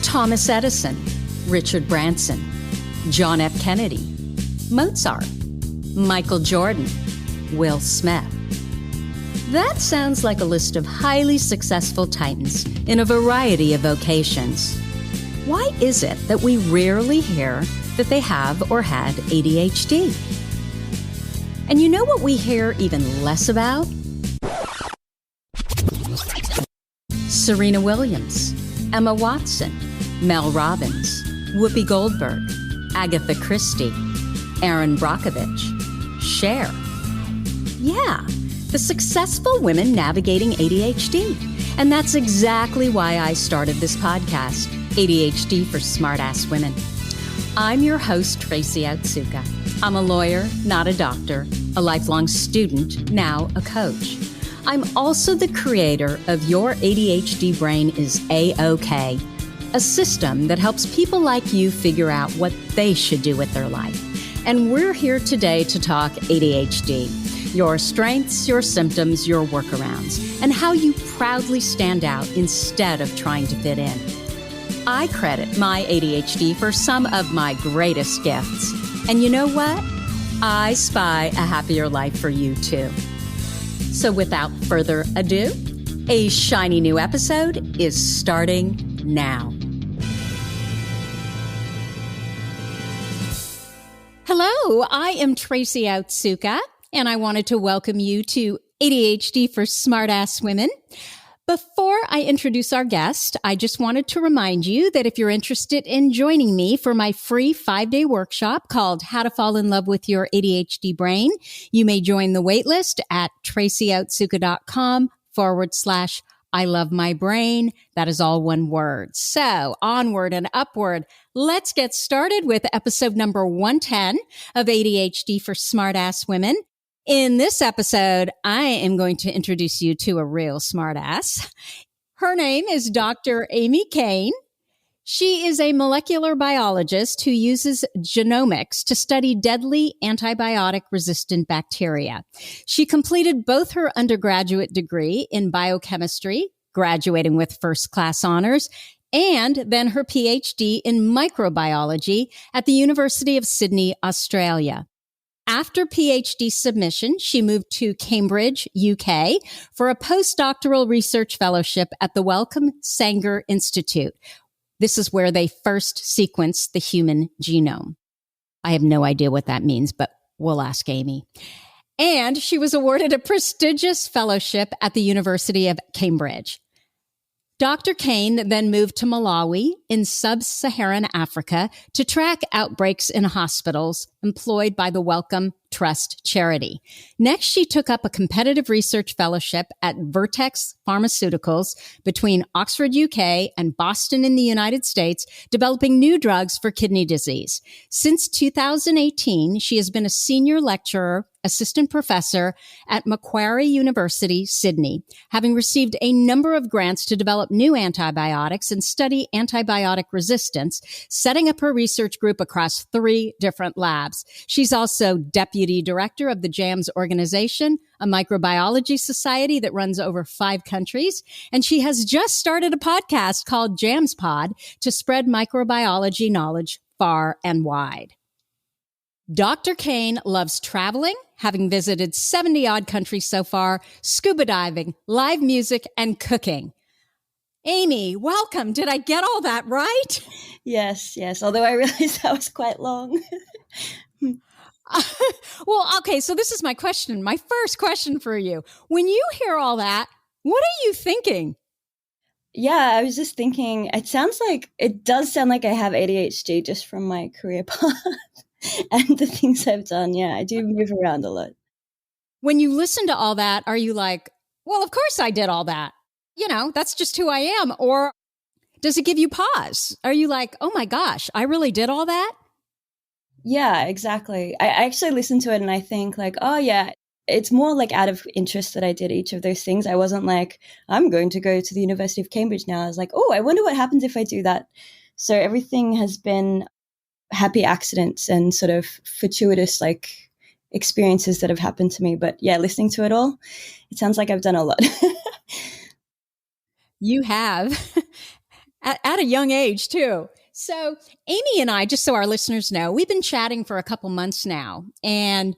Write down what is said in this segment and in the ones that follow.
Thomas Edison, Richard Branson, John F. Kennedy, Mozart, Michael Jordan, Will Smith. That sounds like a list of highly successful titans in a variety of vocations. Why is it that we rarely hear that they have or had ADHD? And you know what we hear even less about? Serena Williams, Emma Watson, Mel Robbins, Whoopi Goldberg, Agatha Christie, Erin Brockovich, Cher. Yeah, the successful women navigating ADHD. And that's exactly why I started this podcast, ADHD for Smartass Women. I'm your host, Tracy Otsuka. I'm a lawyer, not a doctor, a lifelong student, now a coach. I'm also the creator of Your ADHD Brain is A-OK, a system that helps people like you figure out what they should do with their life. And we're here today to talk ADHD, your strengths, your symptoms, your workarounds, and how you proudly stand out instead of trying to fit in. I credit my ADHD for some of my greatest gifts. And you know what? I spy a happier life for you too. So without further ado, a shiny new episode is starting now. Hello, I am Tracy Otsuka, and I wanted to welcome you to ADHD for Smartass Women. Before I introduce our guest, I just wanted to remind you that if you're interested in joining me for my free 5-day workshop called How to Fall in Love with Your ADHD Brain, you may join the waitlist at tracyotsuka.com/I love my brain. That is all one word. So onward and upward. Let's get started with episode number 110 of ADHD for Smartass Women. In this episode, I am going to introduce you to a real smartass. Her name is Dr. Amy Cain. She is a molecular biologist who uses genomics to study deadly antibiotic-resistant bacteria. She completed both her undergraduate degree in biochemistry, graduating with first-class honors, and then her PhD in microbiology at the University of Sydney, Australia. After PhD submission, she moved to Cambridge, UK, for a postdoctoral research fellowship at the Wellcome Sanger Institute. This is where they first sequenced the human genome. I have no idea what that means, but we'll ask Amy. And she was awarded a prestigious fellowship at the University of Cambridge. Dr. Cain then moved to Malawi in sub-Saharan Africa to track outbreaks in hospitals employed by the Wellcome Trust charity. Next, she took up a competitive research fellowship at Vertex Pharmaceuticals between Oxford, UK and Boston in the United States, developing new drugs for kidney disease. Since 2018, she has been a senior lecturer, assistant professor at Macquarie University, Sydney, having received a number of grants to develop new antibiotics and study antibiotic resistance, setting up her research group across 3 different labs. She's also deputy director of the JAMS organization, a microbiology society that runs over 5 countries. And she has just started a podcast called JAMSpod to spread microbiology knowledge far and wide. Dr. Cain loves traveling, having visited 70-odd countries so far, scuba diving, live music, and cooking. Amy, welcome. Did I get all that right? Yes. Although I realized that was quite long. Well, okay. So this is my question. My first question for you. When you hear all that, what are you thinking? Yeah, I was just thinking, it does sound like I have ADHD just from my career path and the things I've done. Yeah, I do move around a lot. When you listen to all that, are you like, well, of course I did all that. You know, that's just who I am. Or does it give you pause? Are you like, oh my gosh, I really did all that? Yeah, exactly. I actually listen to it and I think like, oh yeah, it's more like out of interest that I did each of those things. I wasn't like, I'm going to go to the University of Cambridge now. I was like, oh, I wonder what happens if I do that. So everything has been happy accidents and sort of fortuitous like experiences that have happened to me. But yeah, listening to it all, it sounds like I've done a lot. You have. at a young age too. So Amy and I, just so our listeners know, we've been chatting for a couple months now. And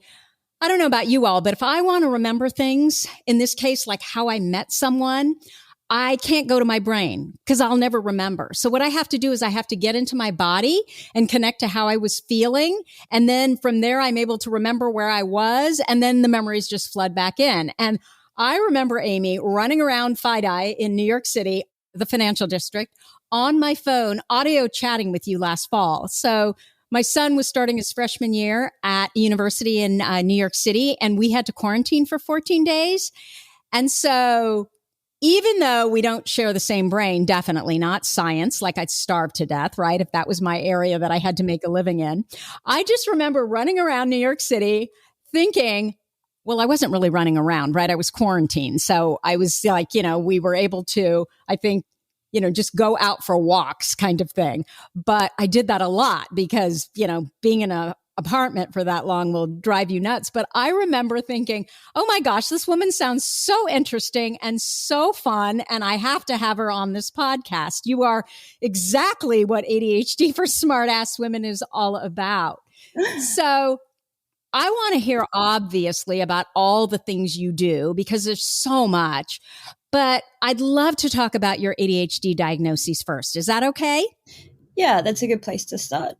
I don't know about you all, but if I want to remember things, in this case, like how I met someone, I can't go to my brain because I'll never remember. So what I have to do is I have to get into my body and connect to how I was feeling. And then from there, I'm able to remember where I was. And then the memories just flood back in. And I remember Amy running around FIDI in New York City, the financial district, on my phone, audio chatting with you last fall. So my son was starting his freshman year at a university in New York City, and we had to quarantine for 14 days. And so even though we don't share the same brain, definitely not science, like I'd starve to death, right? If that was my area that I had to make a living in. I just remember running around New York City thinking, well, I wasn't really running around, right? I was quarantined. So I was like, we were able to, I think, just go out for walks kind of thing. But I did that a lot because, being in an apartment for that long will drive you nuts. But I remember thinking, oh my gosh, this woman sounds so interesting and so fun. And I have to have her on this podcast. You are exactly what ADHD for Smartass Women is all about. So I want to hear, obviously, about all the things you do because there's so much. But I'd love to talk about your ADHD diagnoses first. Is that okay? Yeah, that's a good place to start.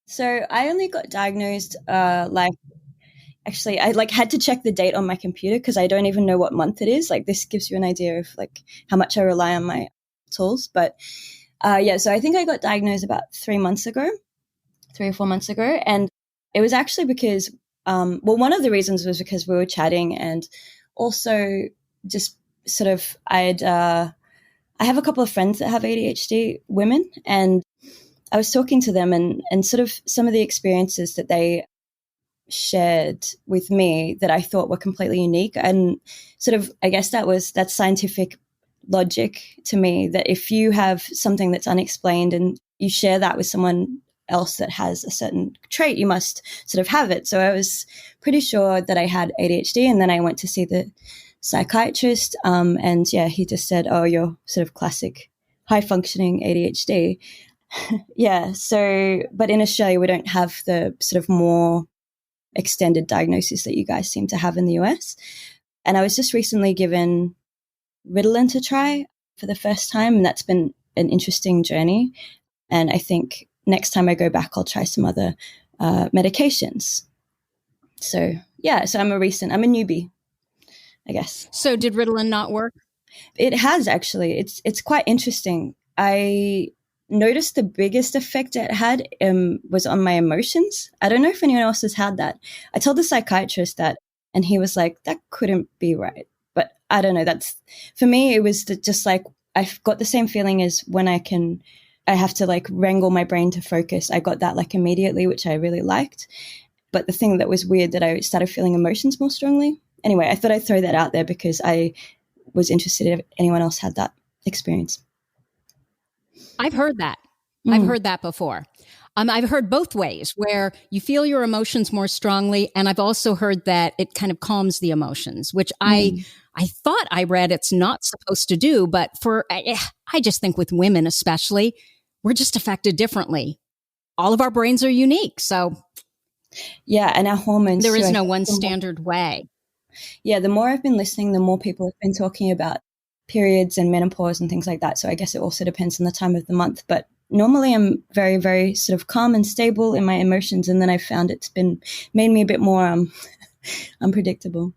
So I only got diagnosed actually, I had to check the date on my computer because I don't even know what month it is. This gives you an idea of how much I rely on my tools. But so I think I got diagnosed about 3 or 4 months ago. And it was actually because, one of the reasons was because we were chatting, and also just sort of I have a couple of friends that have ADHD, women, and I was talking to them and sort of some of the experiences that they shared with me that I thought were completely unique. And sort of, I guess that's scientific logic to me, that if you have something that's unexplained and you share that with someone else that has a certain trait, you must sort of have it. So I was pretty sure that I had ADHD, and then I went to see the psychiatrist, and he just said, oh, you're sort of classic high functioning ADHD. Yeah. So, but in Australia, we don't have the sort of more extended diagnosis that you guys seem to have in the US. And I was just recently given Ritalin to try for the first time, and that's been an interesting journey. And I think next time I go back, I'll try some other medications. So, so I'm a newbie, I guess. So did Ritalin not work? It has, actually. It's quite interesting. I noticed the biggest effect it had was on my emotions. I don't know if anyone else has had that. I told the psychiatrist that, and he was like, that couldn't be right. But I don't know. For me, it was just I've got the same feeling as when I have to wrangle my brain to focus. I got that immediately, which I really liked. But the thing that was weird, that I started feeling emotions more strongly. Anyway, I thought I'd throw that out there because I was interested if anyone else had that experience. I've heard that. I've heard that before. I've heard both ways, where you feel your emotions more strongly. And I've also heard that it kind of calms the emotions, which I thought I read it's not supposed to do. But I just think with women especially, we're just affected differently. All of our brains are unique. So yeah, and our hormones. There is no one standard way. Yeah, the more I've been listening, the more people have been talking about periods and menopause and things like that. So I guess it also depends on the time of the month. But normally I'm very, very sort of calm and stable in my emotions. And then I found it's made me a bit more unpredictable.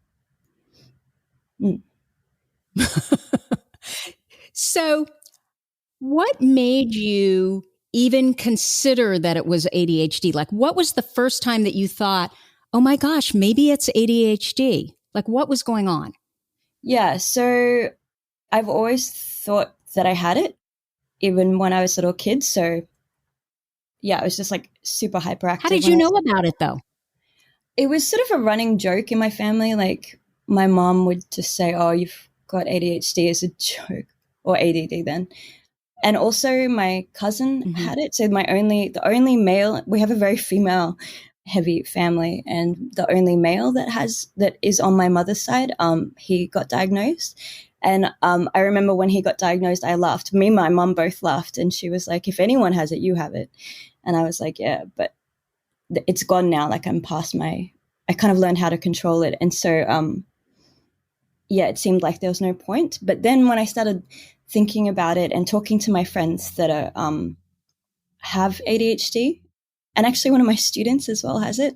So what made you even consider that it was ADHD? What was the first time that you thought, oh my gosh, maybe it's ADHD? What was going on? Yeah, so I've always thought that I had it, even when I was a little kid. So yeah, I was just super hyperactive. How did you know about it though? It was sort of a running joke in my family. My mom would just say, oh, you've got ADHD as a joke, or ADD then. And also my cousin had it. So the only male, we have a very female heavy family, and the only male that is on my mother's side, he got diagnosed. And I remember when he got diagnosed, I laughed. Me and my mum both laughed. And she was like, if anyone has it, you have it. And I was like, yeah, but it's gone now. Like I'm past I kind of learned how to control it. And so, yeah, it seemed like there was no point. But then when I started thinking about it and talking to my friends that have ADHD, and actually one of my students as well has it,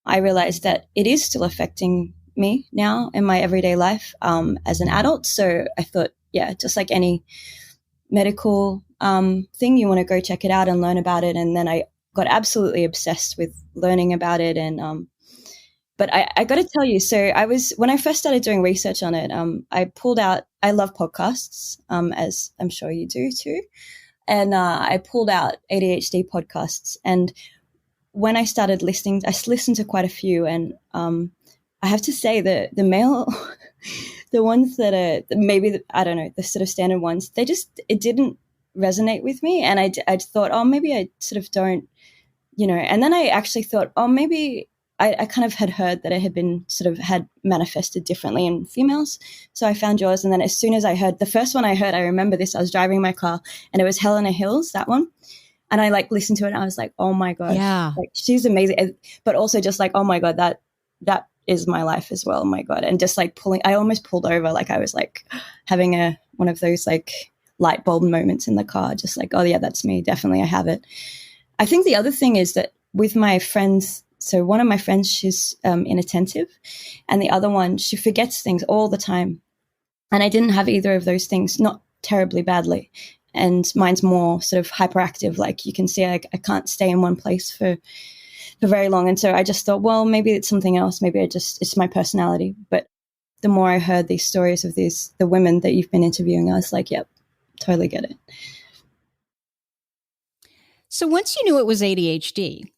I realized that it is still affecting me now in my everyday life as an adult. So I thought, yeah, just like any medical thing, you want to go check it out and learn about it. And then I got absolutely obsessed with learning about it. And but I got to tell you, so when I first started doing research on it, I love podcasts, as I'm sure you do too. And I pulled out ADHD podcasts. And when I started listening, I listened to quite a few. And I have to say that the male, the ones that are maybe, I don't know, the sort of standard ones, it didn't resonate with me. And I thought, oh, maybe I sort of don't, and then I actually thought, oh, maybe I kind of had heard that it had been sort of had manifested differently in females. So I found yours. And then as soon as I heard the first one I heard, I remember this, I was driving my car and it was Helena Hills, that one. And I listened to it and I was like, oh my God, yeah, she's amazing. But also just like, oh my God, that is my life as well. Oh my God. And just I almost pulled over. Like I was like having one of those like light bulb moments in the car, just like, oh yeah, that's me. Definitely. I have it. I think the other thing is that with my friends, so one of my friends, she's inattentive, and the other one, she forgets things all the time. And I didn't have either of those things, not terribly badly. And mine's more sort of hyperactive. Like you can see I can't stay in one place for very long. And so I just thought, well, maybe it's something else. Maybe it's my personality. But the more I heard these stories of the women that you've been interviewing, I was like, yep, totally get it. So once you knew it was ADHD,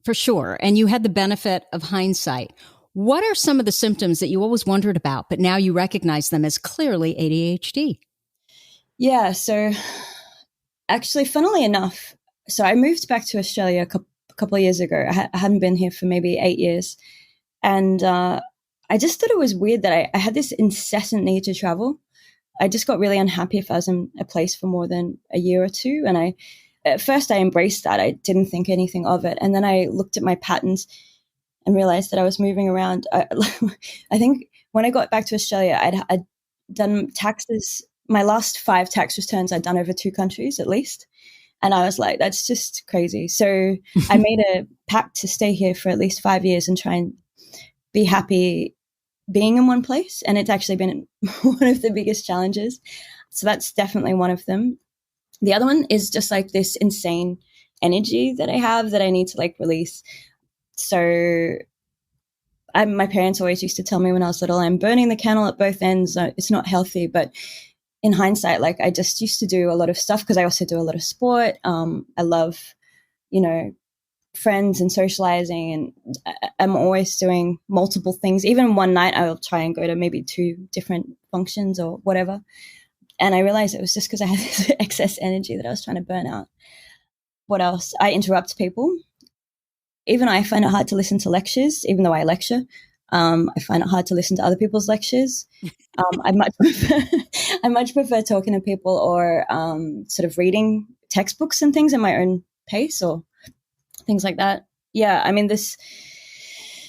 for sure, and you had the benefit of hindsight, what are some of the symptoms that you always wondered about, but now you recognize them as clearly ADHD? Yeah, so actually, funnily enough, so I moved back to Australia a couple of years ago. I hadn't been here for maybe 8 years. And I just thought it was weird that I had this incessant need to travel. I just got really unhappy if I was in a place for more than a year or two. And at first I embraced that. I didn't think anything of it. And then I looked at my patterns and realized that I was moving around. I think when I got back to Australia, I'd done taxes. My last 5 tax returns I'd done over 2 countries at least. And I was like, that's just crazy. So I made a pact to stay here for at least 5 years and try and be happy being in one place. And it's actually been one of the biggest challenges. So that's definitely one of them. The other one is just like this insane energy that I have that I need to like release. So my parents always used to tell me when I was little, I'm burning the candle at both ends. It's not healthy. But in hindsight, like I just used to do a lot of stuff because I also do a lot of sport. I love, friends and socializing, and I'm always doing multiple things. Even one night I'll try and go to maybe 2 different functions or whatever. And I realized it was just because I had this excess energy that I was trying to burn out. What else? I interrupt people. Even I find it hard to listen to lectures, even though I lecture. I find it hard to listen to other people's lectures. I much prefer talking to people or sort of reading textbooks and things at my own pace or things like that. Yeah, I mean, there's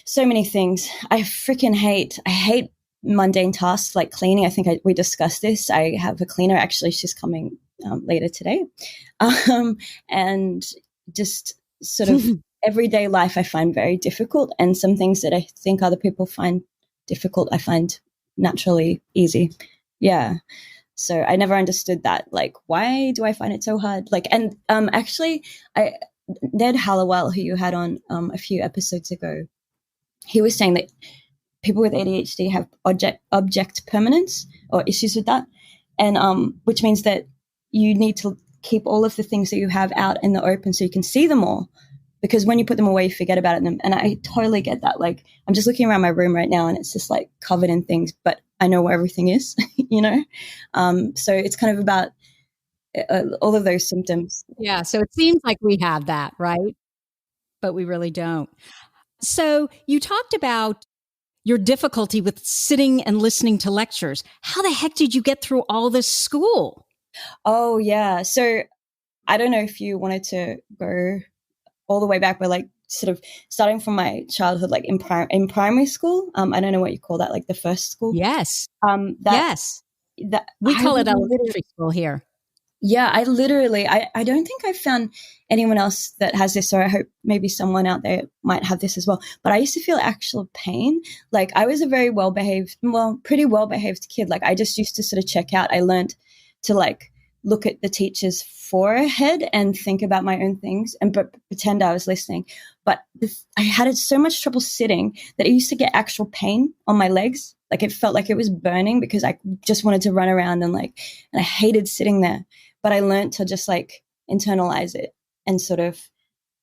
so many things. I hate mundane tasks like cleaning. I think we discussed this. I have a cleaner. Actually, she's coming later today. And just sort of everyday life I find very difficult. And some things that I think other people find difficult, I find naturally easy. Yeah. So I never understood that. Like, why do I find it so hard? Like, and actually, Ned Hallowell, who you had on a few episodes ago, he was saying that people with ADHD have object permanence or issues with that, and which means that you need to keep all of the things that you have out in the open so you can see them all, because when you put them away, you forget about them. And I totally get that. Like, I'm just looking around my room right now and it's just like covered in things, but I know where everything is, So it's kind of about all of those symptoms. Yeah. So it seems like we have that, right? But we really don't. So you talked about your difficulty with sitting and listening to lectures. How the heck did you get through all this school? Oh, yeah. So I don't know if you wanted to go all the way back, but like sort of starting from my childhood, like in primary school. I don't know what you call that, like the first school. Yes. That We call it literally, elementary school here. yeah, I don't think I've found anyone else that has this, or I hope maybe someone out there might have this as well. But I used to feel actual pain. Like I was a very pretty well-behaved kid. Like I just used to sort of check out. I learned to like look at the teacher's forehead and think about my own things and pretend I was listening. But I had so much trouble sitting that I used to get actual pain on my legs. Like it felt like it was burning because I just wanted to run around and I hated sitting there. But I learned to just like internalize it and sort of,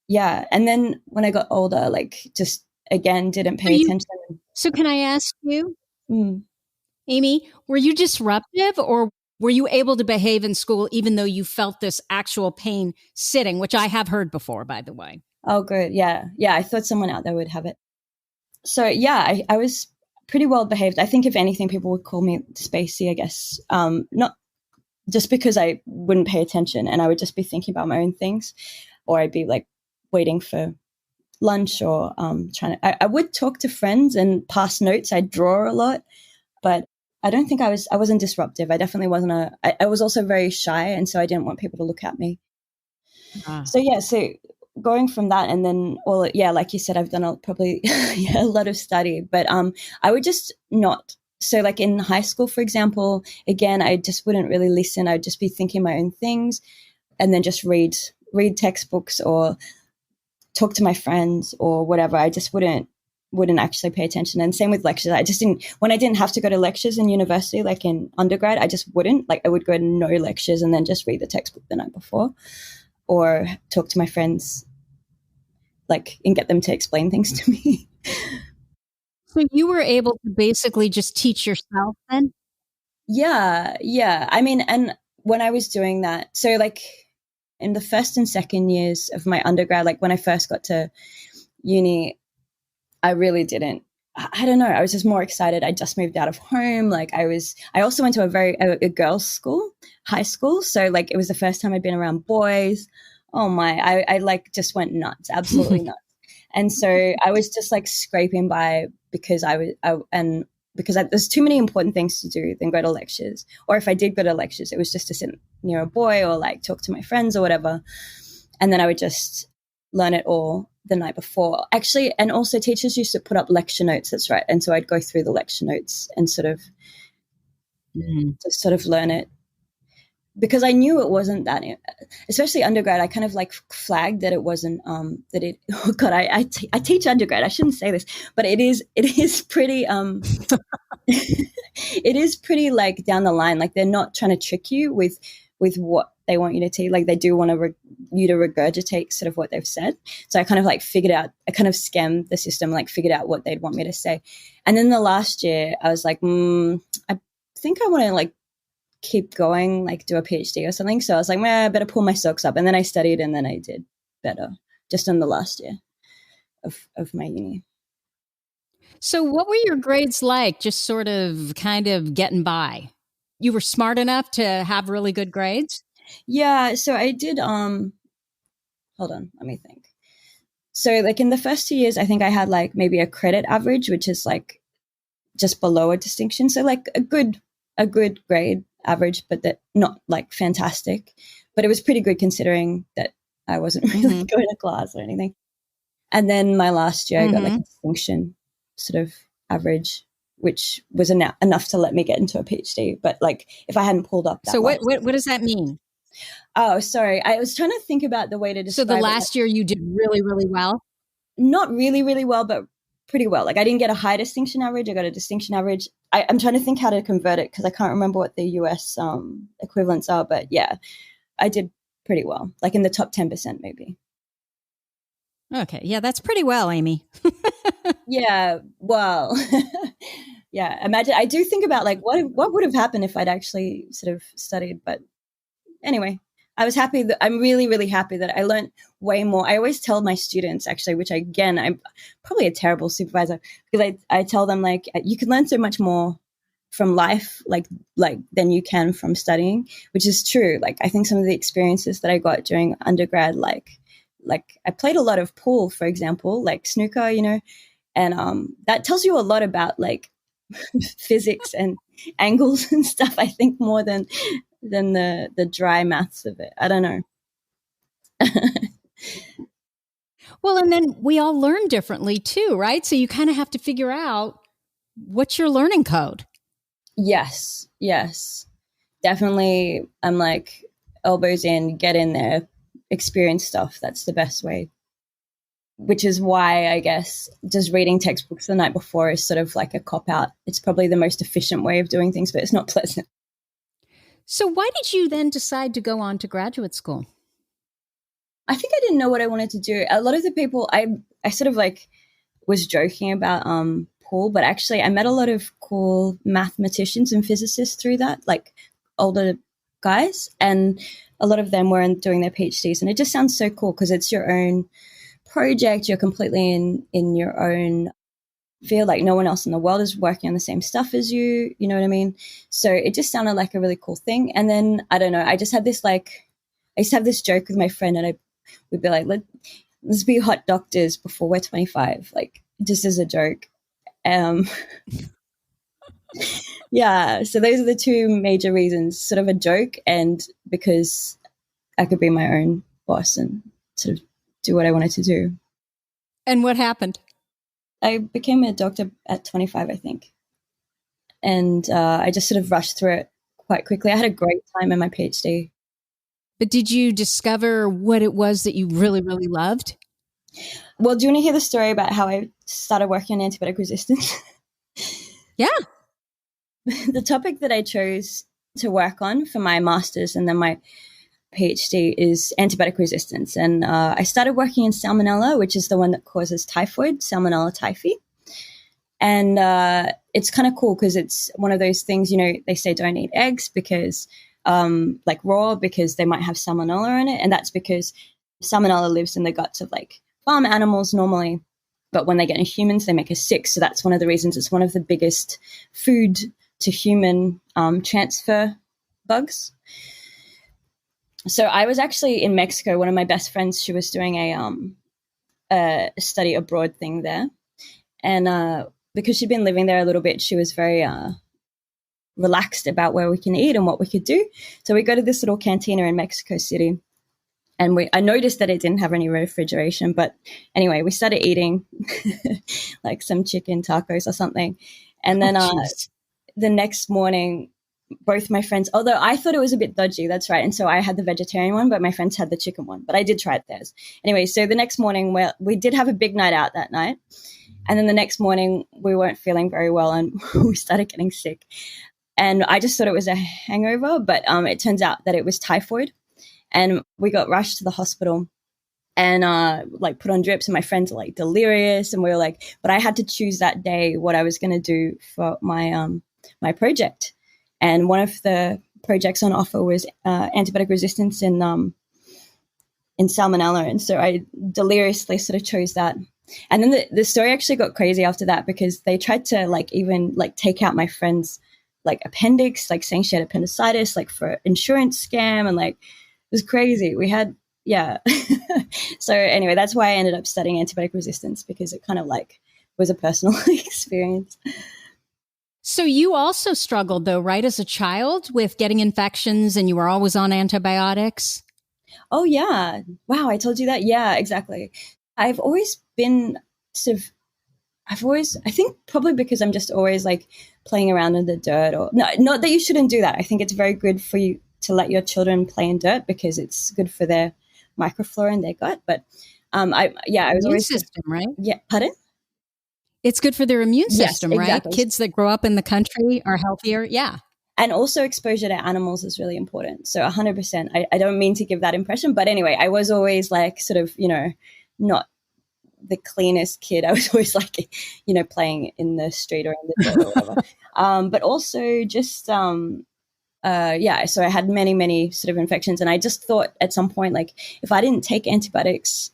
yeah. And then when I got older, like just again, didn't pay attention. So can I ask you, Amy, were you disruptive or were you able to behave in school even though you felt this actual pain sitting, which I have heard before, by the way? Oh, good. Yeah. Yeah. I thought someone out there would have it. So yeah, I was pretty well behaved. I think if anything, people would call me spacey, I guess. Not just because I wouldn't pay attention and I would just be thinking about my own things, or I'd be like waiting for lunch or I would talk to friends and pass notes. I'd draw a lot, but I don't think I wasn't disruptive. I definitely wasn't I was also very shy, and so I didn't want people to look at me. So yeah, so going from that and then like you said, I've done probably a lot of study, but I would just not. So like in high school, for example, again, I just wouldn't really listen. I'd just be thinking my own things and then just read textbooks or talk to my friends or whatever. I just wouldn't actually pay attention. And same with lectures. When I didn't have to go to lectures in university, like in undergrad, I just wouldn't. Like I would go to no lectures and then just read the textbook the night before or talk to my friends like and get them to explain things to me. So you were able to basically just teach yourself then? Yeah. I mean, and when I was doing that, so like in the first and second years of my undergrad, like when I first got to uni, I really didn't. I don't know. I was just more excited. I just moved out of home. Like I also went to a girls' school, high school. So like it was the first time I'd been around boys. Oh my, I like just went nuts, absolutely nuts. And so I was just like scraping by because there's too many important things to do than go to lectures. Or if I did go to lectures, it was just to sit near a boy or like talk to my friends or whatever. And then I would just learn it all the night before. Actually, and also teachers used to put up lecture notes, that's right. And so I'd go through the lecture notes and sort of just sort of learn it. Because I knew it wasn't that, especially undergrad, I kind of like flagged that it wasn't, oh God, I teach undergrad. I shouldn't say this, but it is pretty, it is pretty like down the line. Like they're not trying to trick you with what they want you to teach. Like they do want you to regurgitate sort of what they've said. So I kind of like I kind of skimmed the system, like figured out what they'd want me to say. And then the last year I was like, I think I want to like keep going, like do a PhD or something. So I was like, I better pull my socks up. And then I studied and then I did better just in the last year of my uni. So what were your grades like? Just sort of kind of getting by? You were smart enough to have really good grades? Yeah. So I did, hold on, let me think. So like in the first 2 years, I think I had like maybe a credit average, which is like just below a distinction. So like a good grade average, but that not like fantastic, but it was pretty good considering that I wasn't really going to class or anything. And then my last year I got like a distinction sort of average, which was enough to let me get into a PhD. But like if I hadn't pulled up that. So what does that mean? Oh, sorry. I was trying to think about the way to describe it. So the last year you did really, really well? Not really, really well, but pretty well. Like I didn't get a high distinction average. I got a distinction average. I'm trying to think how to convert it because I can't remember what the US equivalents are. But yeah, I did pretty well, like in the top 10% maybe. Okay. Yeah, that's pretty well, Amy. Yeah. Well, yeah. Imagine, I do think about like what would have happened if I'd actually sort of studied. But anyway, I was happy that I'm really, really happy that I learned way more. I always tell my students, actually, which again, I'm probably a terrible supervisor, because I tell them, like, you can learn so much more from life, like than you can from studying, which is true. Like, I think some of the experiences that I got during undergrad, like I played a lot of pool, for example, like snooker, and that tells you a lot about like physics and angles and stuff. I think more than the dry maths of it. I don't know. Well, and then we all learn differently too, right? So you kind of have to figure out what's your learning code. Yes, definitely. I'm like, elbows in, get in there, experience stuff. That's the best way. Which is why I guess just reading textbooks the night before is sort of like a cop out. It's probably the most efficient way of doing things, but it's not pleasant. So why did you then decide to go on to graduate school? I think I didn't know what I wanted to do. A lot of the people, I sort of like was joking about pool, but actually I met a lot of cool mathematicians and physicists through that, like older guys, and a lot of them were doing their PhDs, and it just sounds so cool because it's your own project. You're completely in your own field, like no one else in the world is working on the same stuff as you know what I mean? So it just sounded like a really cool thing. And then I don't know, I used to have this joke with my friend, and we'd be like, let's be hot doctors before we're 25, like just as a joke. Yeah, so those are the two major reasons, sort of a joke and because I could be my own boss and sort of do what I wanted to do. And what happened? I became a doctor at 25, I think. And I just sort of rushed through it quite quickly. I had a great time in my PhD. But did you discover what it was that you really, really loved? Well, do you want to hear the story about how I started working on antibiotic resistance? Yeah. The topic that I chose to work on for my master's and then my PhD is antibiotic resistance. And I started working in salmonella, which is the one that causes typhoid, Salmonella typhi. And it's kind of cool because it's one of those things, they say don't eat eggs because like raw, because they might have salmonella in it. And that's because salmonella lives in the guts of like farm animals normally. But when they get in humans, they make us sick. So that's one of the reasons it's one of the biggest food to human transfer bugs. So I was actually in Mexico. One of my best friends, she was doing a study abroad thing there. And because she'd been living there a little bit, she was very relaxed about where we can eat and what we could do. So we go to this little cantina in Mexico City. And I noticed that it didn't have any refrigeration. But anyway, we started eating like some chicken tacos or something. And then the next morning, both my friends, although I thought it was a bit dodgy, that's right. And so I had the vegetarian one, but my friends had the chicken one. But I did try it theirs. Anyway, so the next morning, we did have a big night out that night. And then the next morning, we weren't feeling very well and we started getting sick. And I just thought it was a hangover, but it turns out that it was typhoid. And we got rushed to the hospital and like put on drips, and my friends were like delirious. And we were like, but I had to choose that day what I was going to do for my my project. And one of the projects on offer was antibiotic resistance in salmonella. And so I deliriously sort of chose that. And then the story actually got crazy after that because they tried to like even like take out my friend's like appendix, like saying she had appendicitis, like for insurance scam. And like, it was crazy. We had, yeah. So anyway, that's why I ended up studying antibiotic resistance, because it kind of like was a personal experience. So you also struggled though, right? As a child with getting infections, and you were always on antibiotics. Oh yeah. Wow. I told you that. Yeah, exactly. I've always been sort of, I think probably because I'm just always like playing around in the dirt, or no, not that you shouldn't do that. I think it's very good for you to let your children play in dirt because it's good for their microflora in their gut. But I was always system, right? Yeah. Pardon? It's good for their immune system, yes, right? exactly. Kids that grow up in the country are healthier. Yeah. And also exposure to animals is really important. So 100%. I don't mean to give that impression, but anyway, I was always like sort of, not the cleanest kid. I was always like, playing in the street or in the dirt or whatever. But also just so I had many sort of infections, and I just thought at some point, like, if I didn't take antibiotics,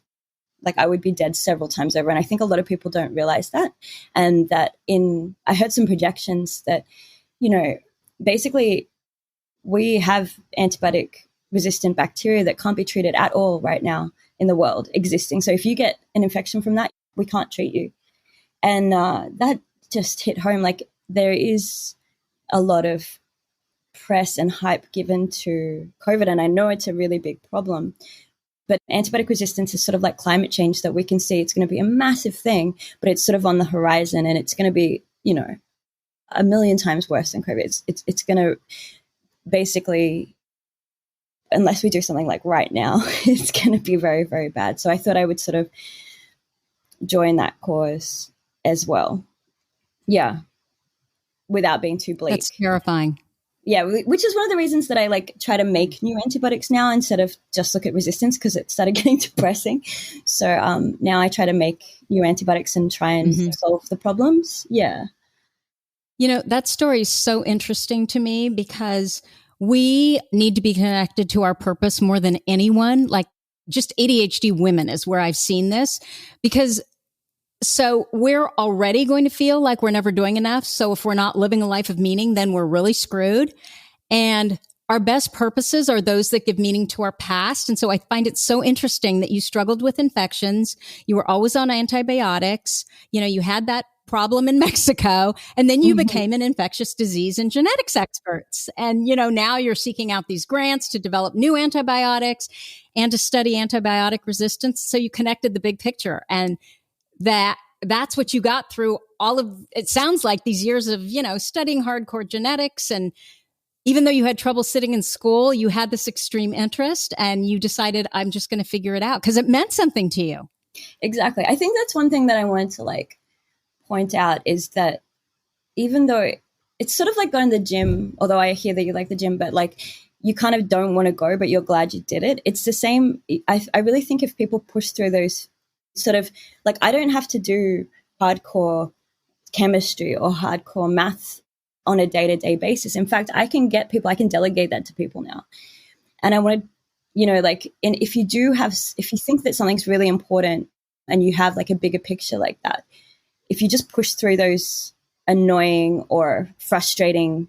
like, I would be dead several times over. And I think a lot of people don't realize that. And that I heard some projections that, basically we have antibiotic resistant bacteria that can't be treated at all right now in the world existing. So if you get an infection from that, we can't treat you. And that just hit home. Like, there is a lot of press and hype given to COVID, and I know it's a really big problem. But antibiotic resistance is sort of like climate change that we can see. It's going to be a massive thing, but it's sort of on the horizon, and it's going to be, 1,000,000 times worse than COVID. It's going to basically, unless we do something like right now, it's going to be very, very bad. So I thought I would sort of join that cause as well. Yeah. Without being too bleak. That's terrifying. Yeah, which is one of the reasons that I try to make new antibiotics now instead of just look at resistance, because it started getting depressing. So now I try to make new antibiotics and try and solve the problems. Yeah. That story is so interesting to me because we need to be connected to our purpose more than anyone. Like, just ADHD women is where I've seen this, because so we're already going to feel like we're never doing enough. So if we're not living a life of meaning, then we're really screwed. And our best purposes are those that give meaning to our past. And so I find it so interesting that you struggled with infections. You were always on antibiotics. You had that problem in Mexico, and then you became an infectious disease and genetics experts. And, now you're seeking out these grants to develop new antibiotics and to study antibiotic resistance. So you connected the big picture, and that's what you got through all of, it sounds like, these years of, studying hardcore genetics. And even though you had trouble sitting in school, you had this extreme interest and you decided, I'm just going to figure it out because it meant something to you. Exactly. I think that's one thing that I wanted to point out, is that even though it's sort of like going to the gym, although I hear that you like the gym, but you kind of don't want to go, but you're glad you did it. It's the same. I really think if people push through those sort of, I don't have to do hardcore chemistry or hardcore maths on a day-to-day basis. In fact, I can delegate that to people now. And I want to, and if you think that something's really important and you have a bigger picture like that, if you just push through those annoying or frustrating,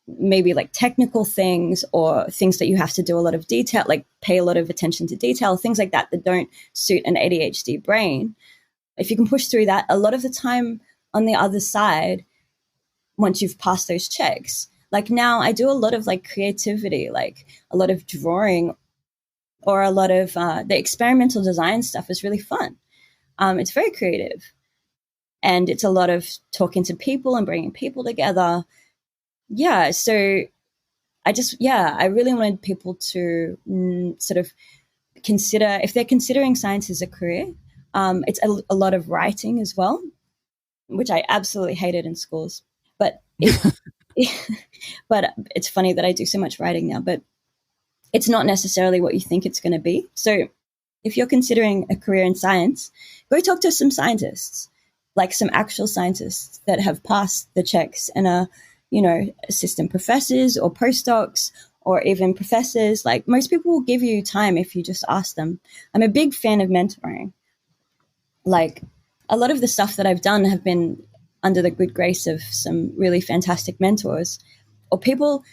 maybe technical things or things that you have to do a lot of detail, pay a lot of attention to detail, things like that don't suit an ADHD brain. If you can push through that, a lot of the time on the other side, once you've passed those checks, now I do a lot of creativity, a lot of drawing, or a lot of the experimental design stuff is really fun. It's very creative, and it's a lot of talking to people and bringing people together. Yeah, so I really wanted people to sort of consider, if they're considering science as a career, it's a lot of writing as well, which I absolutely hated in schools. But but it's funny that I do so much writing now, but it's not necessarily what you think it's going to be. So if you're considering a career in science, go talk to some scientists, some actual scientists that have passed the checks and are, assistant professors or postdocs or even professors. Most people will give you time if you just ask them. I'm a big fan of mentoring. A lot of the stuff that I've done have been under the good grace of some really fantastic mentors, or people,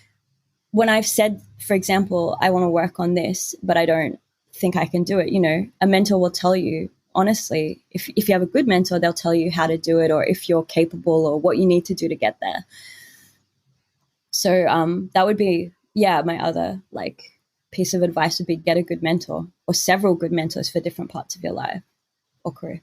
when I've said, for example, I want to work on this, but I don't think I can do it, a mentor will tell you, honestly, if you have a good mentor, they'll tell you how to do it, or if you're capable, or what you need to do to get there. So that would be, my other piece of advice would be get a good mentor, or several good mentors for different parts of your life or career.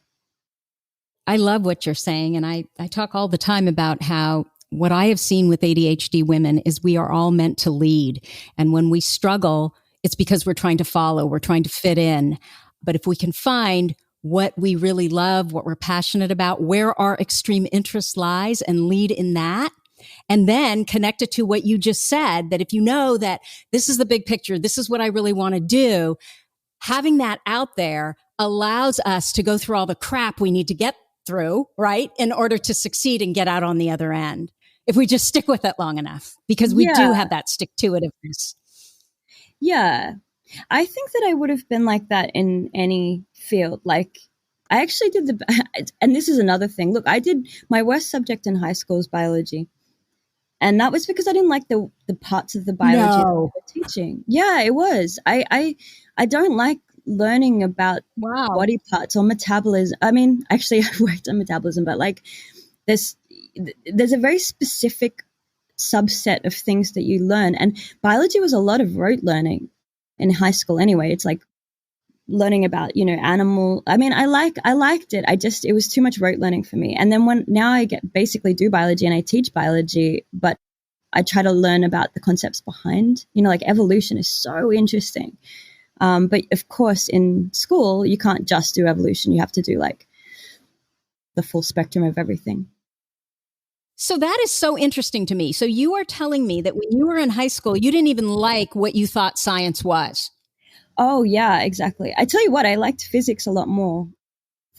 I love what you're saying. And I talk all the time about how what I have seen with ADHD women is we are all meant to lead. And when we struggle, it's because we're trying to follow, we're trying to fit in. But if we can find what we really love, what we're passionate about, where our extreme interest lies, and lead in that, and then connect it to what you just said, that if you know that this is the big picture, this is what I really want to do, having that out there allows us to go through all the crap we need to get through, right, in order to succeed and get out on the other end. if we just stick with it long enough, because we do have that stick-to-itiveness. Yeah. I think that I would have been like that in any field. Like, I actually did and this is another thing. Look, my worst subject in high school was biology. And that was because I didn't like the parts of the biology that we were teaching. Yeah, it was. I don't like learning about body parts or metabolism. I mean, actually, I've worked on metabolism, but like there's a very specific subset of things that you learn. And biology was a lot of rote learning in high school anyway. It's like learning about, animal. I mean, I liked it. It was too much rote learning for me. And then now I basically do biology and I teach biology, but I try to learn about the concepts behind, like evolution is so interesting. But of course in school, you can't just do evolution. You have to do like the full spectrum of everything. So that is so interesting to me. So you are telling me that when you were in high school, you didn't even like what you thought science was. Oh, yeah, exactly. I tell you what, I liked physics a lot more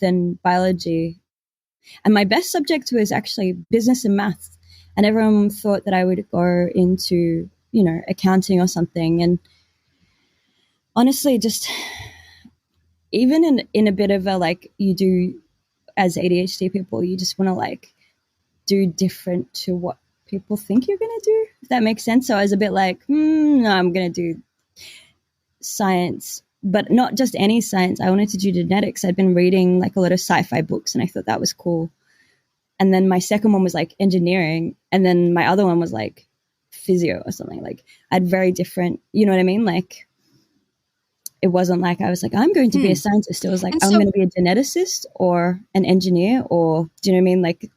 than biology. And my best subject was actually business and math. And everyone thought that I would go into, accounting or something. And honestly, just even in a bit of a, like, you do as ADHD people, you just want to like do different to what people think you're going to do, if that makes sense. So I was a bit like, no, I'm going to do science, but not just any science. I wanted to do genetics. I'd been reading like a lot of sci-fi books and I thought that was cool. And then my second one was like engineering. And then my other one was like physio or something. Like I had very different, you know what I mean? Like it wasn't like I was like, I'm going to be a scientist. It was like, I'm going to be a geneticist or an engineer, or do you know what I mean? Like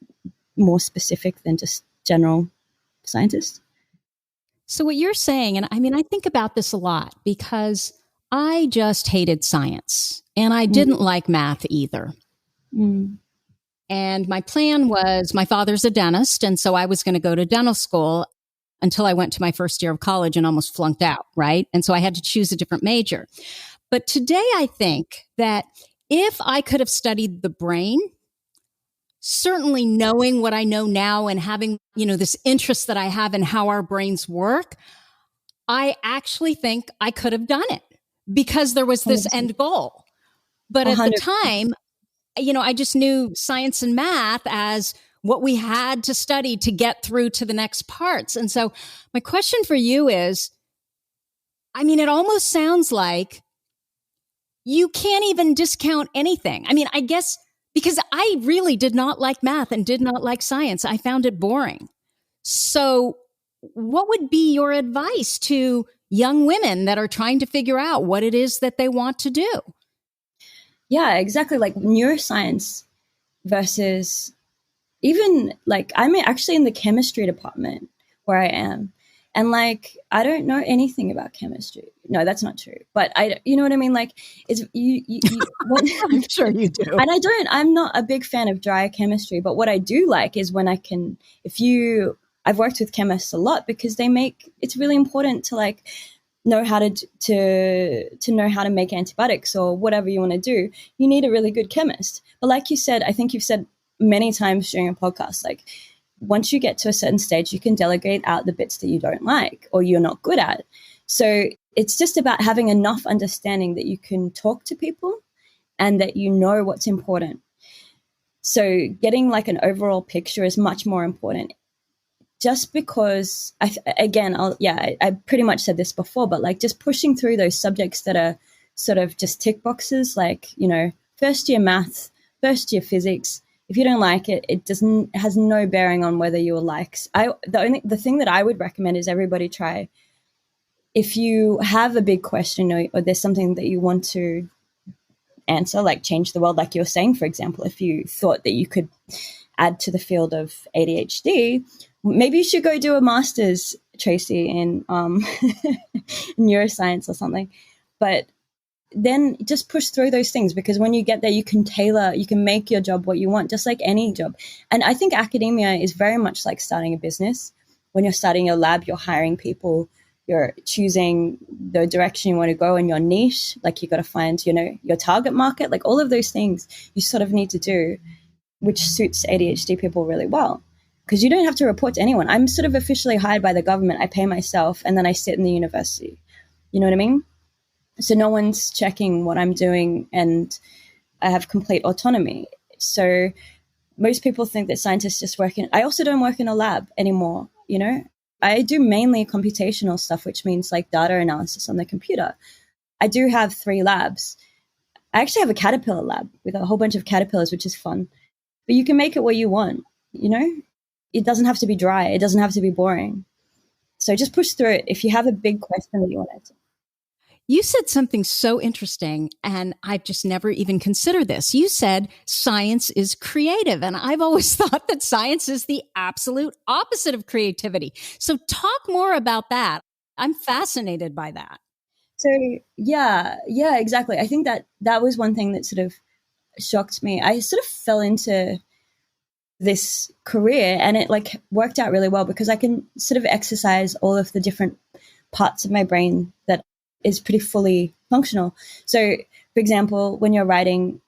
more specific than just general scientist. So what you're saying, and I mean, I think about this a lot because I just hated science and I didn't like math either. And my plan was, my father's a dentist, and so I was going to go to dental school until I went to my first year of college and almost flunked out, right? And so I had to choose a different major. But today I think that if I could have studied the brain, certainly knowing what I know now and having, this interest that I have in how our brains work, I actually think I could have done it because there was this 100%. End goal. But at 100%. The time, I just knew science and math as what we had to study to get through to the next parts. And so my question for you is, I mean, it almost sounds like you can't even discount anything. I mean, I guess because I really did not like math and did not like science. I found it boring. So what would be your advice to young women that are trying to figure out what it is that they want to do? Yeah, exactly. Like neuroscience versus even like I'm actually in the chemistry department where I am. And like, I don't know anything about chemistry. No, that's not true. But you know what I mean? Like, it's what, I'm sure you do. And I'm not a big fan of dry chemistry, but what I do like is when I've worked with chemists a lot because it's really important to like know how to know how to make antibiotics or whatever you want to do. You need a really good chemist. But like you said, I think you've said many times during a podcast, like, once you get to a certain stage, you can delegate out the bits that you don't like or you're not good at. So it's just about having enough understanding that you can talk to people and that you know what's important. So getting like an overall picture is much more important. Just because, I pretty much said this before, but like just pushing through those subjects that are sort of just tick boxes, like, first year math, first year physics. If you don't like it, it has no bearing on whether you like. The thing that I would recommend is everybody try. If you have a big question or there's something that you want to answer, like change the world, like you were saying, for example, if you thought that you could add to the field of ADHD, maybe you should go do a master's, Tracy, in neuroscience or something. But then just push through those things, because when you get there, you can make your job what you want, just like any job. And I think academia is very much like starting a business. When you're starting your lab, you're hiring people, you're choosing the direction you want to go in your niche. Like you got to find, your target market, like all of those things you sort of need to do, which suits ADHD people really well. because you don't have to report to anyone. I'm sort of officially hired by the government. I pay myself and then I sit in the university. You know what I mean? So no one's checking what I'm doing and I have complete autonomy. So most people think that scientists just work in, I also don't work in a lab anymore, you know? I do mainly computational stuff, which means like data analysis on the computer. I do have 3 labs. I actually have a caterpillar lab with a whole bunch of caterpillars, which is fun. But you can make it what you want, you know? It doesn't have to be dry. It doesn't have to be boring. So just push through it if you have a big question that you want to answer. You said something so interesting, and I've just never even considered this. You said science is creative, and I've always thought that science is the absolute opposite of creativity. So talk more about that. I'm fascinated by that. So yeah, exactly. I think that was one thing that sort of shocked me. I sort of fell into this career and it like worked out really well because I can sort of exercise all of the different parts of my brain that is pretty fully functional. So, for example, when you're writing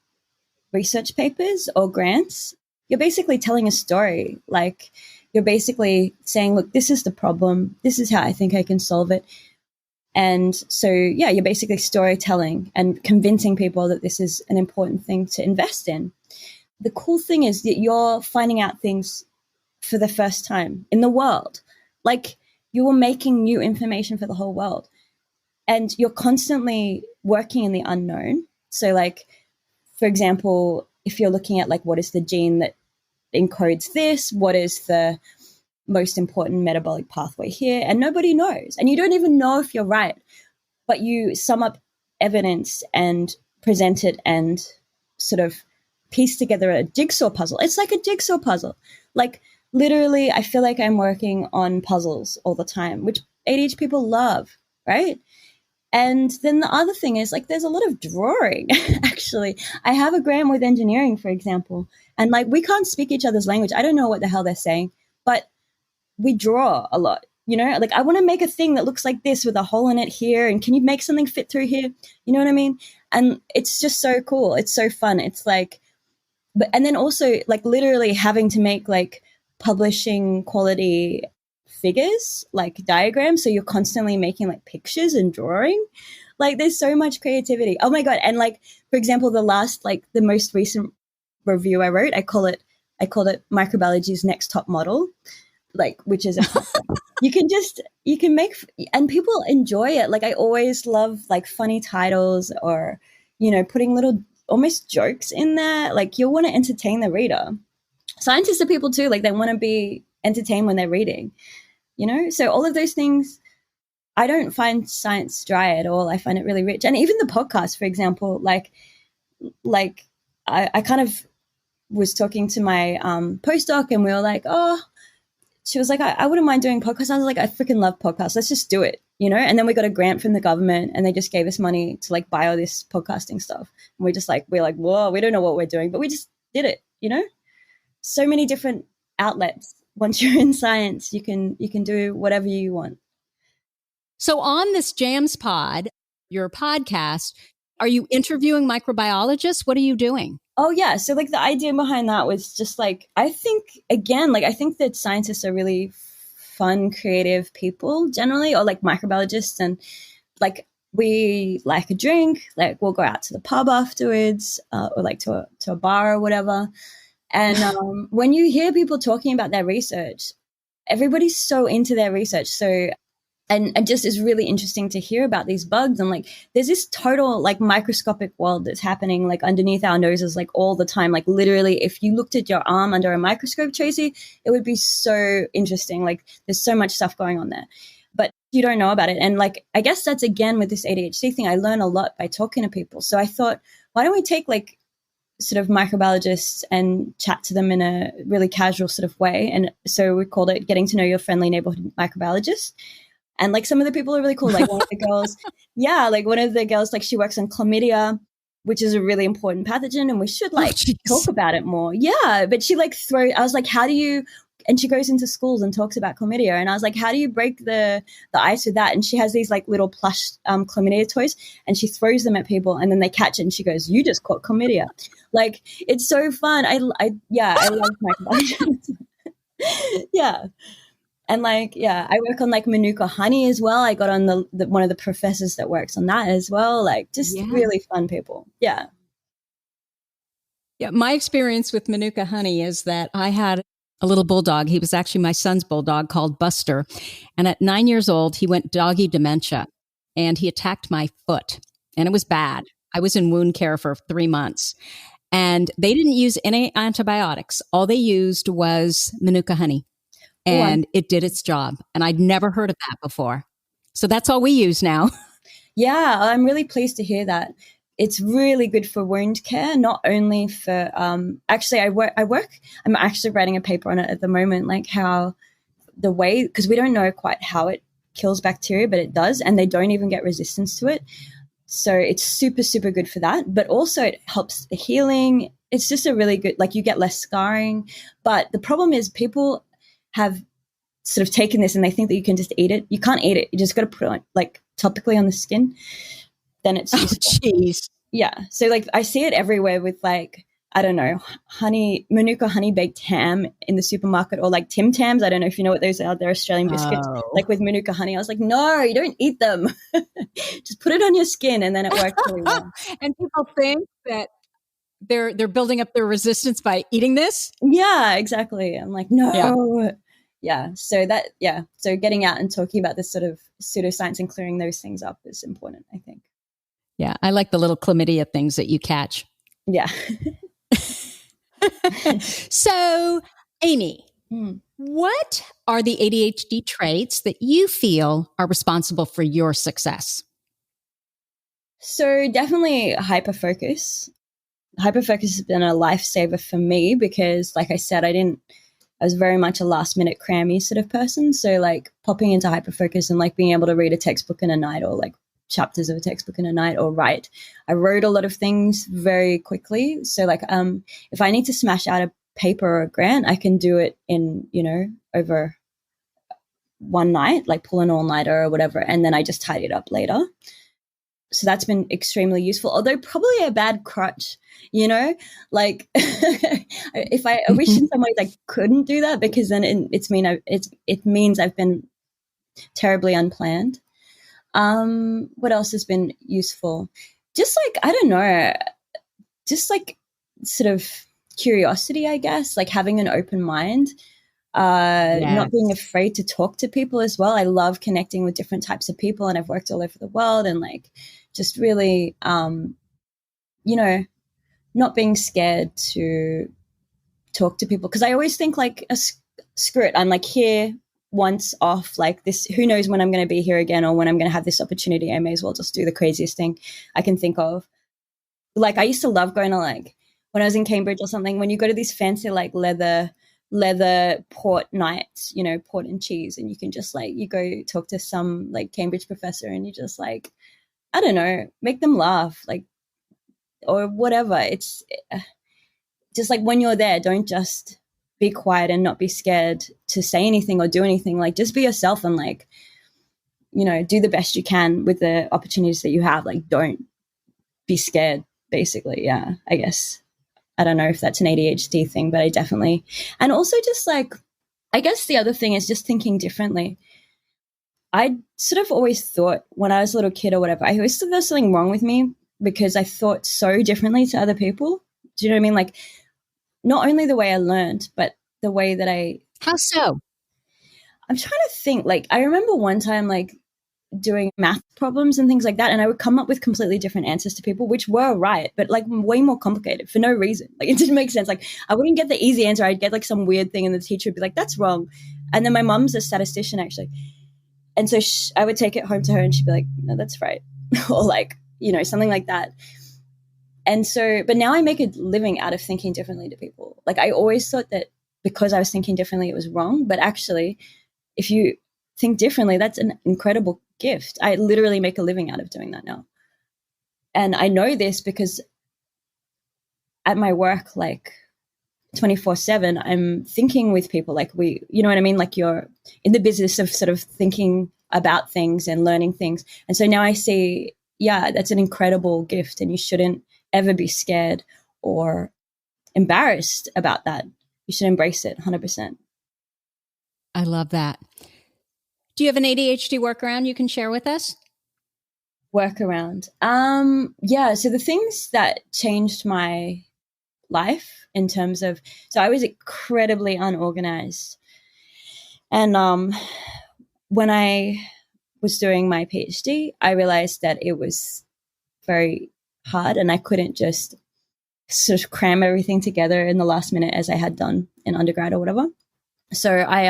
research papers or grants, you're basically telling a story. Like you're basically saying, look, this is the problem. This is how I think I can solve it. And so, yeah, you're basically storytelling and convincing people that this is an important thing to invest in. The cool thing is that you're finding out things for the first time in the world. Like you are making new information for the whole world. And you're constantly working in the unknown. So like, for example, if you're looking at like, what is the gene that encodes this? What is the most important metabolic pathway here? And nobody knows. And you don't even know if you're right, but you sum up evidence and present it and sort of piece together a jigsaw puzzle. It's like a jigsaw puzzle. Like literally, I feel like I'm working on puzzles all the time, which ADHD people love, right? And then the other thing is like there's a lot of drawing actually. I have a grant with engineering, for example, and like we can't speak each other's language. I don't know what the hell they're saying, but we draw a lot, you know? Like I want to make a thing that looks like this with a hole in it here, and can you make something fit through here? You know what I mean? And it's just so cool. It's so fun. It's like, but and then also like literally having to make like publishing quality figures, like diagrams, so you're constantly making like pictures and drawing. Like there's so much creativity. Oh my god. And like for example, the most recent review I wrote, I called it Microbiology's next top model, like which is you can make, and people enjoy it. Like I always love like funny titles or, you know, putting little almost jokes in there. Like you'll want to entertain the reader. Scientists are people too, like they want to be entertained when they're reading. You know, so all of those things, I don't find science dry at all. I find it really rich. And even the podcast, for example, like I kind of was talking to my postdoc and we were like, oh, she was like, I wouldn't mind doing podcasts. I was like, I freaking love podcasts. Let's just do it, you know? And then we got a grant from the government and they just gave us money to like buy all this podcasting stuff. And we're like, whoa, we don't know what we're doing, but we just did it, you know? So many different outlets. Once you're in science, you can do whatever you want. So on this JAMSpod, your podcast, are you interviewing microbiologists? What are you doing? Oh, yeah. So like the idea behind that was just like, I think that scientists are really fun, creative people generally, or like microbiologists. And like we like a drink, like we'll go out to the pub afterwards or like to a bar or whatever. And when you hear people talking about their research, everybody's so into their research. So, and just is really interesting to hear about these bugs. And like, there's this total like microscopic world that's happening like underneath our noses, like all the time. Like literally, if you looked at your arm under a microscope, Tracy, it would be so interesting. Like there's so much stuff going on there, but you don't know about it. And like, I guess that's again with this ADHD thing, I learn a lot by talking to people. So I thought, why don't we take like sort of microbiologists and chat to them in a really casual sort of way. And so we called it Getting to Know Your Friendly Neighborhood Microbiologist. And like some of the people are really cool. Like one of the girls, like she works on chlamydia, which is a really important pathogen. And we should like talk about it more. Yeah. But she like I was like, how do you, and she goes into schools and talks about chlamydia. And I was like, how do you break the ice with that? And she has these like little plush chlamydia toys and she throws them at people and then they catch it. And she goes, you just caught chlamydia. Like, it's so fun. I love microbiology. Yeah. And like, yeah, I work on like manuka honey as well. I got on the one of the professors that works on that as well. Like, just Yeah. really fun people. Yeah. Yeah. My experience with Manuka honey is that I had a little bulldog. He was actually my son's bulldog called Buster. And at 9 years old, he went doggy dementia and he attacked my foot and it was bad. I was in wound care for 3 months and they didn't use any antibiotics. All they used was Manuka honey Oh, and it did its job. And I'd never heard of that before. So that's all we use now. yeah, I'm really pleased to hear that. It's really good for wound care, not only for actually I'm actually writing a paper on it at the moment, like how the way, because we don't know quite how it kills bacteria, but it does, and they don't even get resistance to it. So it's super, super good for that. But also it helps the healing. It's just a really good, like you get less scarring. But the problem is people have sort of taken this and they think that you can just eat it. You can't eat it. You just got to put it on, like topically on the skin. Then it's useful. Jeez. Yeah. So like I see it everywhere with like, I don't know, manuka honey baked ham in the supermarket, or like Tim Tams. I don't know if you know what those are. They're Australian biscuits, like with manuka honey. I was like, no, you don't eat them. Just put it on your skin and then it works really well. And people think that they're building up their resistance by eating this. Yeah, exactly. I'm like, no. Yeah. So getting out and talking about this sort of pseudoscience and clearing those things up is important, I think. Yeah. I like the little chlamydia things that you catch. Yeah. So, Amy, what are the ADHD traits that you feel are responsible for your success? So definitely hyperfocus. Hyperfocus has been a lifesaver for me because, like I said, I was very much a last minute crammy sort of person. So like popping into hyperfocus and like being able to read a textbook in a night, or like chapters of a textbook in a night, or write. I wrote a lot of things very quickly. So like if I need to smash out a paper or a grant, I can do it in, over one night, like pull an all-nighter or whatever, and then I just tidy it up later. So that's been extremely useful, although probably a bad crutch, like I wish in some ways I couldn't do that, because then it means I've been terribly unplanned. What else has been useful? Just like, I don't know, just like sort of curiosity, I guess, like having an open mind, not being afraid to talk to people as well. I love connecting with different types of people, and I've worked all over the world, and like just really, not being scared to talk to people. Because I always think like, screw it, I'm like here once off, like this, who knows when I'm going to be here again, or when I'm going to have this opportunity. I may as well just do the craziest thing I can think of. Like I used to love going to, like when I was in Cambridge or something, when you go to these fancy like leather port nights, port and cheese, and you can just like, you go talk to some like Cambridge professor and you just like, I don't know, make them laugh, like, or whatever. It's just like when you're there, don't just be quiet and not be scared to say anything or do anything. Like just be yourself and like, do the best you can with the opportunities that you have. Like don't be scared, basically. Yeah, I guess. I don't know if that's an ADHD thing, but I definitely, and also just like, I guess the other thing is just thinking differently. I sort of always thought when I was a little kid or whatever, I always thought there was something wrong with me because I thought so differently to other people. Do you know what I mean? Like not only the way I learned, but the way that How so? I'm trying to think. Like I remember one time like doing math problems and things like that, and I would come up with completely different answers to people, which were right, but like way more complicated for no reason. Like it didn't make sense. Like I wouldn't get the easy answer. I'd get like some weird thing and the teacher would be like, that's wrong. And then my mum's a statistician actually, and so I would take it home to her and she'd be like, no, that's right. Or like, something like that. And so, but now I make a living out of thinking differently to people. Like I always thought that because I was thinking differently it was wrong, but actually if you think differently, that's an incredible gift. I literally make a living out of doing that now. And I know this because at my work, like 24/7, I'm thinking with people, like you know what I mean? Like you're in the business of sort of thinking about things and learning things. And so now I see, yeah, that's an incredible gift, and you shouldn't ever be scared or embarrassed about that. You should embrace it 100%. I love that. Do you have an ADHD workaround you can share with us? Workaround. Yeah. So the things that changed my life in terms of, so I was incredibly unorganized. And when I was doing my PhD, I realized that it was very hard and I couldn't just sort of cram everything together in the last minute as I had done in undergrad or whatever. So I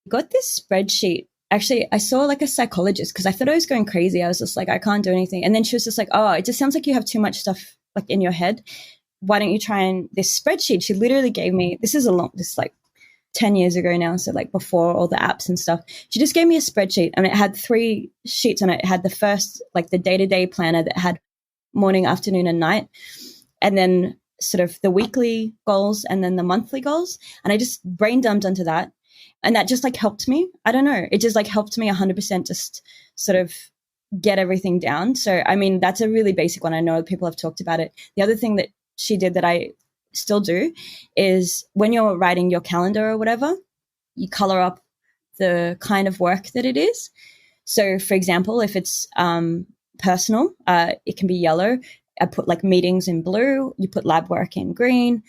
got this spreadsheet. Actually, I saw like a psychologist because I thought I was going crazy. I was just like, I can't do anything. And then she was just like, oh, it just sounds like you have too much stuff like in your head. Why don't you try this spreadsheet? She literally gave me, this is like 10 years ago now, so like before all the apps and stuff. She just gave me a spreadsheet and it had 3 sheets on it. It had the first, like the day-to-day planner that had morning, afternoon, and night, and then sort of the weekly goals and then the monthly goals. And I just brain dumped onto that. And that just like helped me. I don't know. It just like helped me 100% just sort of get everything down. So, I mean, that's a really basic one. I know people have talked about it. The other thing that she did that I still do is when you're writing your calendar or whatever, you color up the kind of work that it is. So, for example, if it's personal, it can be yellow. I put like meetings in blue. You put lab work in green.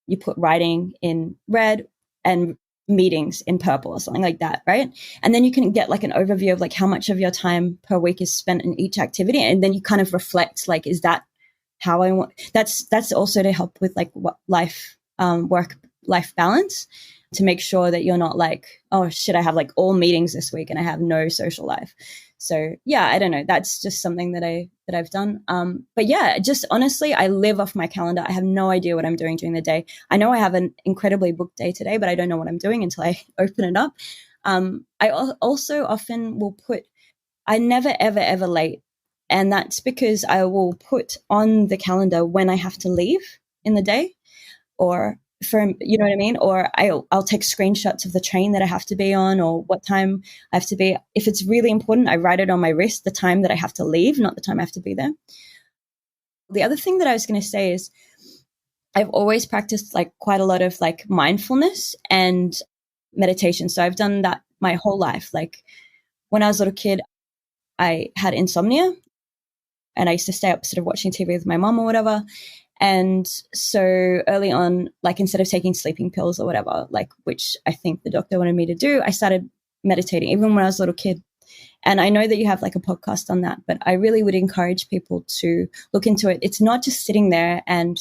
You put writing in red and meetings in purple or something like that, right? And then you can get like an overview of like how much of your time per week is spent in each activity. And then you kind of reflect like, is that how I want? That's also to help with like what work-life balance, to make sure that you're not like, oh shit, I have like all meetings this week and I have no social life. So yeah, I don't know. That's just something that I've done. But yeah, just honestly, I live off my calendar. I have no idea what I'm doing during the day. I know I have an incredibly booked day today, but I don't know what I'm doing until I open it up. I also often will I never, ever, ever late. And that's because I will put on the calendar when I have to leave in the day, or you know what I mean? Or I'll take screenshots of the train that I have to be on or what time I have to be. If it's really important, I write it on my wrist, the time that I have to leave, not the time I have to be there. The other thing that I was going to say is I've always practiced like quite a lot of like mindfulness and meditation. So I've done that my whole life. Like when I was a little kid, I had insomnia and I used to stay up sort of watching TV with my mom or whatever. And so early on, like instead of taking sleeping pills or whatever, like which I think the doctor wanted me to do, I started meditating even when I was a little kid. And I know that you have like a podcast on that, but I really would encourage people to look into it. It's not just sitting there and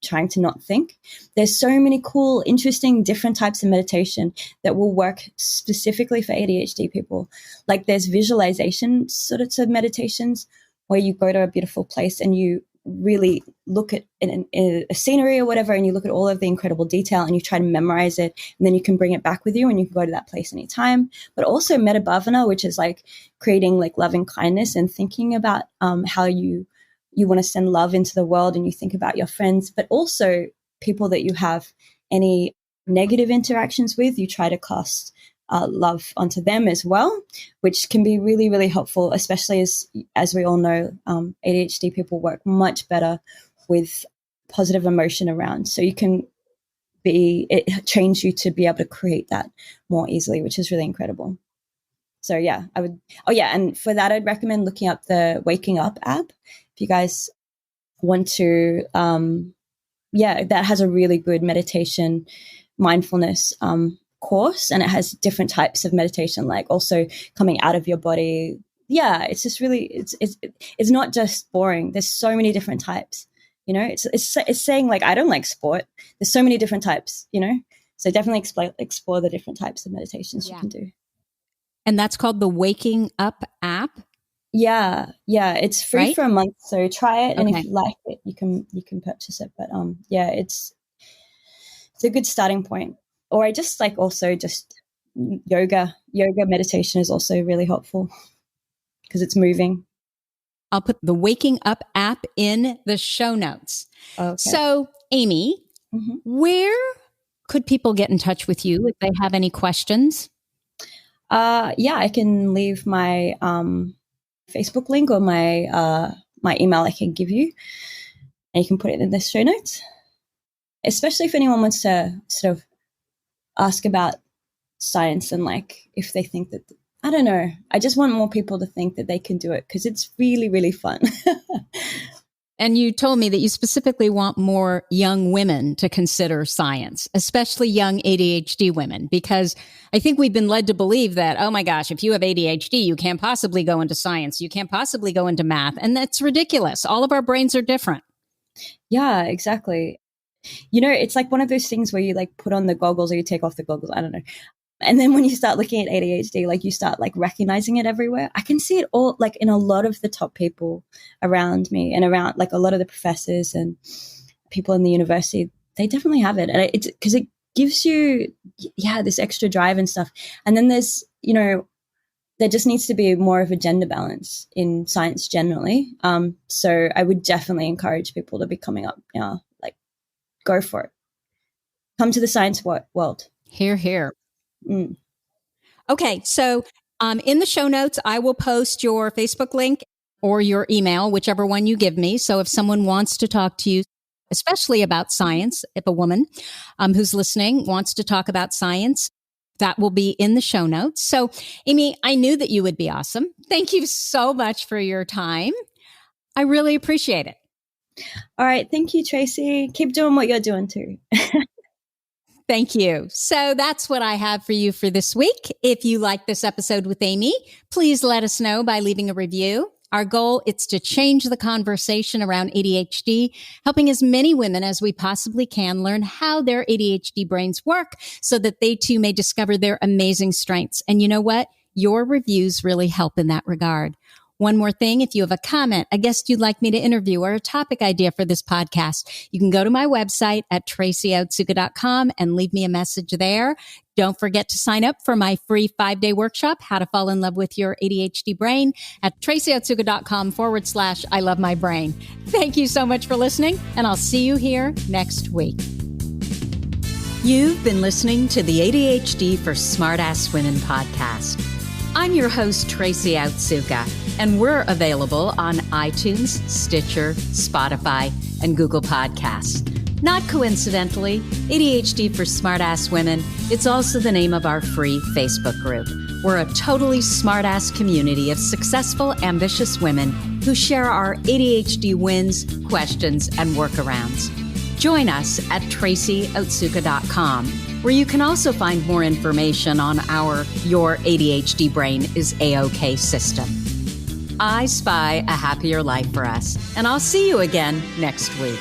trying to not think. There's so many cool, interesting, different types of meditation that will work specifically for ADHD people. Like there's visualization sort of meditations where you go to a beautiful place and you really look at in a scenery or whatever, and you look at all of the incredible detail and you try to memorize it, and then you can bring it back with you and you can go to that place anytime. But also metta bhavana, which is like creating like loving kindness and thinking about how you want to send love into the world, and you think about your friends, but also people that you have any negative interactions with, you try to cast love onto them as well, which can be really, really helpful, especially as we all know, ADHD people work much better with positive emotion around. So it trains you to be able to create that more easily, which is really incredible. So yeah, and for that, I'd recommend looking up the Waking Up app. If you guys want to, that has a really good meditation, mindfulness, course, and it has different types of meditation, like also coming out of your body. Yeah, it's just really it's not just boring. There's so many different types, you know. It's saying like, I don't like sport. There's so many different types, you know. So definitely explore the different types of meditations you can do. And that's called the Waking Up app. Yeah, it's free, right? For a month, so try it, and if you like it, you can purchase it. But it's a good starting point. Or I just like also just yoga meditation is also really helpful because it's moving. I'll put the Waking Up app in the show notes. Okay. So, Amy, where could people get in touch with you if they have any questions? I can leave my Facebook link or my email I can give you, and you can put it in the show notes. Especially if anyone wants to sort of ask about science and like if they think that, I don't know. I just want more people to think that they can do it because it's really, really fun. And you told me that you specifically want more young women to consider science, especially young ADHD women, because I think we've been led to believe that, oh my gosh, if you have ADHD, you can't possibly go into science. You can't possibly go into math. And that's ridiculous. All of our brains are different. Yeah, exactly. You know, it's like one of those things where you like put on the goggles or you take off the goggles. I don't know. And then when you start looking at ADHD, like you start like recognizing it everywhere. I can see it all like in a lot of the top people around me and around like a lot of the professors and people in the university. They definitely have it. And it's because it gives you, this extra drive and stuff. And then there's, there just needs to be more of a gender balance in science generally. So I would definitely encourage people to be coming up now, like go for it. Come to the science world. Hear, hear. Mm. Okay, so in the show notes, I will post your Facebook link or your email, whichever one you give me. So if someone wants to talk to you, especially about science, if a woman who's listening wants to talk about science, that will be in the show notes. So Amy, I knew that you would be awesome. Thank you so much for your time. I really appreciate it. All right. Thank you, Tracy. Keep doing what you're doing too. Thank you. So that's what I have for you for this week. If you like this episode with Amy, please let us know by leaving a review. Our goal is to change the conversation around ADHD, helping as many women as we possibly can learn how their ADHD brains work so that they too may discover their amazing strengths. And you know what? Your reviews really help in that regard. One more thing, if you have a comment, a guest you'd like me to interview, or a topic idea for this podcast, you can go to my website at tracyoutsuka.com and leave me a message there. Don't forget to sign up for my free 5-day workshop, How to Fall in Love with Your ADHD Brain, at tracyoutsuka.com/I Love My Brain. Thank you so much for listening, and I'll see you here next week. You've been listening to the ADHD for Smartass Women podcast. I'm your host, Tracy Outsuka, and we're available on iTunes, Stitcher, Spotify, and Google Podcasts. Not coincidentally, ADHD for Smartass Women, it's also the name of our free Facebook group. We're a totally smartass community of successful, ambitious women who share our ADHD wins, questions, and workarounds. Join us at tracyoutsuka.com, where you can also find more information on our Your ADHD Brain is A-OK system. I spy a happier life for us, and I'll see you again next week.